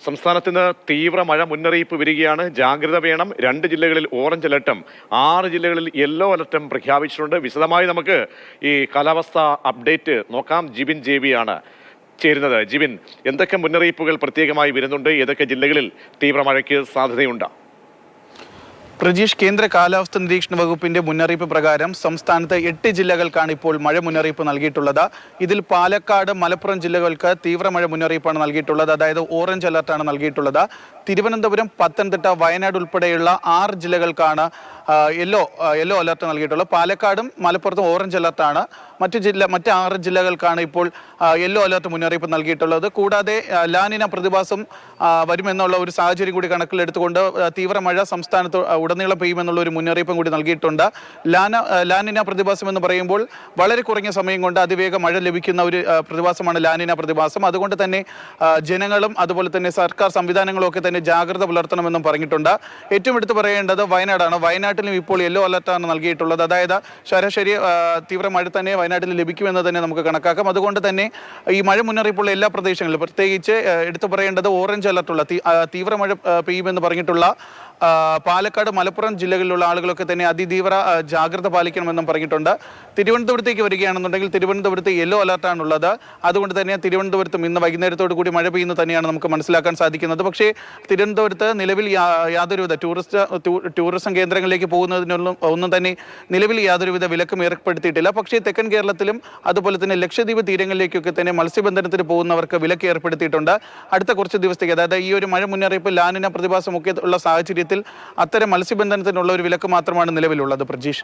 സംസ്ഥാനത്ത് നിന്ന് തീവ്ര മഴ മുന്നറിയിപ്പ് വരികയാണ്. ജാഗ്രത വേണം. 2 ജില്ലകളിൽ ഓറഞ്ച് അലർട്ടും 6 ജില്ലകളിൽ യെല്ലോ അലർട്ടും പ്രഖ്യാപിച്ചിട്ടുണ്ട്. വിശദമായി നമുക്ക് ഈ കാലാവസ്ഥ അപ്ഡേറ്റ് നോക്കാം. ജിബിൻ ജെവിയാണ് ചേരുന്നത്. ജിബിൻ, എന്തൊക്കെ മുന്നറിയിപ്പുകൾ പ്രത്യേകമായി വരുന്നുണ്ട്? ഏതൊക്കെ ജില്ലകളിൽ തീവ്ര മഴയ്ക്ക് സാധ്യതയുണ്ട്? പ്രജീഷ്, കേന്ദ്ര കാലാവസ്ഥ നിരീക്ഷണ വകുപ്പിന്റെ മുന്നറിയിപ്പ് പ്രകാരം സംസ്ഥാനത്ത് 8 ജില്ലകൾക്കാണ് ഇപ്പോൾ മഴ മുന്നറിയിപ്പ് നൽകിയിട്ടുള്ളത്. ഇതിൽ പാലക്കാട്, മലപ്പുറം ജില്ലകൾക്ക് തീവ്ര മഴ മുന്നറിയിപ്പാണ് നൽകിയിട്ടുള്ളത്. അതായത് ഓറഞ്ച് അലർട്ടാണ് നൽകിയിട്ടുള്ളത്. തിരുവനന്തപുരം, പത്തനംതിട്ട, വയനാട് ഉൾപ്പെടെയുള്ള 6 ജില്ലകൾക്കാണ് യെല്ലോ അലർട്ട് നൽകിയിട്ടുള്ളത്. പാലക്കാടും മലപ്പുറത്തും ഓറഞ്ച് അലർട്ടാണ്. മറ്റ് 6 ജില്ലകൾക്കാണ് ഇപ്പോൾ യെല്ലോ അലർട്ട് മുന്നറിയിപ്പ് നൽകിയിട്ടുള്ളത്. കൂടാതെ ലാനിന പ്രതിഭാസം വരുമെന്നുള്ള ഒരു സാഹചര്യം കൂടി കണക്കിലെടുത്തുകൊണ്ട് തീവ്ര മഴ സംസ്ഥാനത്ത് ഉടനീളം പെയ്യുമെന്നുള്ള ഒരു മുന്നറിയിപ്പും കൂടി നൽകിയിട്ടുണ്ട്. ലാനിന പ്രതിഭാസം എന്ന് പറയുമ്പോൾ വളരെ കുറഞ്ഞ സമയം കൊണ്ട് അതിവേഗ മഴ ലഭിക്കുന്ന ഒരു പ്രതിഭാസമാണ് ലാനിന പ്രതിഭാസം. അതുകൊണ്ട് തന്നെ ജനങ്ങളും അതുപോലെ തന്നെ സർക്കാർ സംവിധാനങ്ങളും ഒക്കെ തന്നെ ജാഗ്രത പുലർത്തണമെന്നും പറഞ്ഞിട്ടുണ്ട്. ഏറ്റവും എടുത്തു പറയേണ്ടത് വയനാടാണ്. വയനാട്ടിലും ഇപ്പോൾ യെല്ലോ അലർട്ടാണ് നൽകിയിട്ടുള്ളത്. അതായത് ശരാശരി തീവ്ര മഴ തന്നെ വയനാട്ടിൽ ലഭിക്കുമെന്ന് തന്നെ നമുക്ക് കണക്കാക്കാം. അതുകൊണ്ട് തന്നെ ഈ മഴ മുന്നറിയിപ്പുള്ള എല്ലാ പ്രദേശങ്ങളിലും, പ്രത്യേകിച്ച് എടുത്തു പറയേണ്ടത് ഓറഞ്ച് അലർട്ടുള്ള തീവ്ര മഴ പെയ്യുമെന്ന് പറഞ്ഞിട്ടുള്ള പാലക്കാട്, മലപ്പുറം ജില്ലകളിലുള്ള ആളുകളൊക്കെ തന്നെ അതിതീവ്ര ജാഗ്രത പാലിക്കണമെന്നും പറഞ്ഞിട്ടുണ്ട്. തിരുവനന്തപുരത്തേക്ക് വരികയാണെന്നുണ്ടെങ്കിൽ തിരുവനന്തപുരത്ത് യെല്ലോ അലർട്ടാണുള്ളത്. അതുകൊണ്ട് തന്നെ തിരുവനന്തപുരത്തും ഇന്ന് വൈകുന്നേരത്തോടു കൂടി മഴ പെയ്യുന്നത് തന്നെയാണ് നമുക്ക് മനസ്സിലാക്കാൻ സാധിക്കുന്നത്. പക്ഷേ തിരുവനന്തപുരത്ത് നിലവിൽ യാതൊരുവിധ ടൂറിസം കേന്ദ്രങ്ങളിലേക്ക് ഒന്നും തന്നെ നിലവിൽ യാതൊരുവിധ വിലക്കും ഏർപ്പെടുത്തിയിട്ടില്ല. പക്ഷേ തെക്കൻ കേരളത്തിലും അതുപോലെ തന്നെ ലക്ഷദ്വീപ് തീരങ്ങളിലേക്കൊക്കെ തന്നെ മത്സ്യബന്ധനത്തിന് പോകുന്നവർക്ക് വിലക്ക് ഏർപ്പെടുത്തിയിട്ടുണ്ട്. അടുത്ത കുറച്ച് ദിവസത്തേക്ക്, അതായത് ഈ ഒരു മഴ മുന്നറിയിപ്പ് ലാനിന പ്രതിഭാസമൊക്കെ ഉള്ള സാഹചര്യത്തിൽ അത്തരം മത്സ്യബന്ധനത്തിനുള്ള ഒരു വിലക്ക് മാത്രമാണ് നിലവിലുള്ളത്. പ്രജീഷ്.